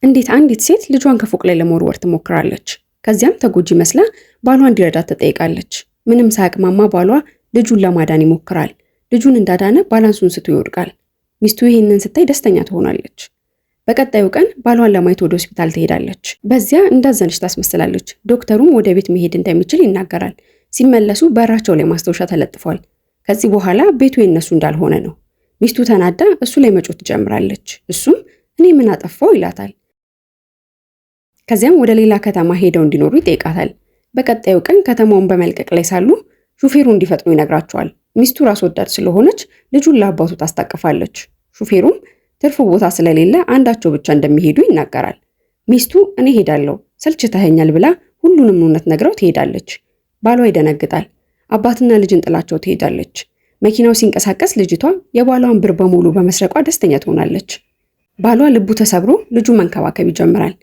እንዴት አንዲት ሴት ልጇን ከፎቅ ላይ ለመወርወር ትሞክራለች? ከዚያም ተጎጂ መስላ ባሏ እንዲረዳት ትጠይቃለች። ምንም ሳያቅማማ ባሏ ልጁን ለማዳን ይሞክራል። ልጁን እንዳዳነ ባላንሱን ስቶ ይወድቃል። ሚስቱ ይህንን ስታይ ደስተኛ ትሆናለች። በቀጣዩ ቀን ባሏን ለማየት ወደ ሆስፒታል ትሄዳለች። በዚያ እንዳዘነች ታስመስላለች። ዶክተሩም ወደ ቤት መሄድ እንደሚችል ይናገራል። ሲመለሱ በራቸው ላይ ማስታወሻ ተለጥፏል። ከዚህ በኋላ ቤቱ የነሱ እንዳልሆነ ነው። ሚስቱ ተናዳ እሱ ላይ መጮህ ትጀምራለች። እሱም እኔ ምን አጠፋው ይላታል። ከዚያም ወደ ሌላ ከተማ ሄደው እንዲኖሩ ይጠይቃታል። በቀጣዩ ቀን ከተማውን በመልቀቅ ላይ ሳሉ ሹፌሩ እንዲፈጥኑ ይነግራቸዋል። ሚስቱ ራስ ወዳድ ስለሆነች ልጁን ለአባቱ ታስታቅፋለች። ሹፌሩም ትርፍ ቦታ ስለሌለ አንዳቸው ብቻ እንደሚሄዱ ይናገራል። ሚስቱ እኔ ሄዳለሁ ሰልችተኸኛል ብላ ሁሉንም እውነት ነግረው ትሄዳለች። ባሏ ይደነግጣል። አባትና ልጅን ጥላቸው ትሄዳለች። መኪናው ሲንቀሳቀስ ልጅቷ የባሏን ብር በሙሉ በመስረቋ ደስተኛ ትሆናለች። ባሏ ልቡ ተሰብሮ ልጁን መንከባከብ ይጀምራል።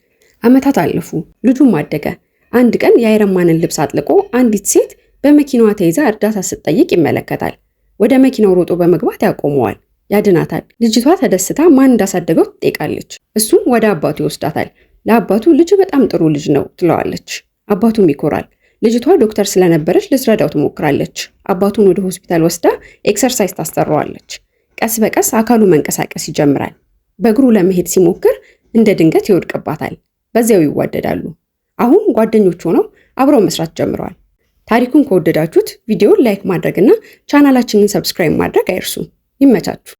ዓመታት አለፉ። ልጁም አደገ። አንድ ቀን የአይረማንን ልብስ አጥልቆ አንዲት ሴት በመኪናዋ ተይዛ እርዳታ ስትጠይቅ ይመለከታል። ወደ መኪናው ሮጦ በመግባት ያቆመዋል፣ ያድናታል። ልጅቷ ተደስታ ማን እንዳሳደገው ትጠይቃለች። እሱም ወደ አባቱ ይወስዳታል። ለአባቱ ልጅ በጣም ጥሩ ልጅ ነው ትለዋለች። አባቱም ይኮራል። ልጅቷ ዶክተር ስለነበረች ልትረዳው ትሞክራለች። አባቱን ወደ ሆስፒታል ወስዳ ኤክሰርሳይዝ ታሰራዋለች። ቀስ በቀስ አካሉ መንቀሳቀስ ይጀምራል። በእግሩ ለመሄድ ሲሞክር እንደ ድንገት ይወድቅባታል። በዚያው ይዋደዳሉ። አሁን ጓደኞች ሆነው አብረው መስራት ጀምረዋል። ታሪኩን ከወደዳችሁት ቪዲዮውን ላይክ ማድረግና ቻናላችንን ሰብስክራይብ ማድረግ አይርሱ። ይመቻችሁ።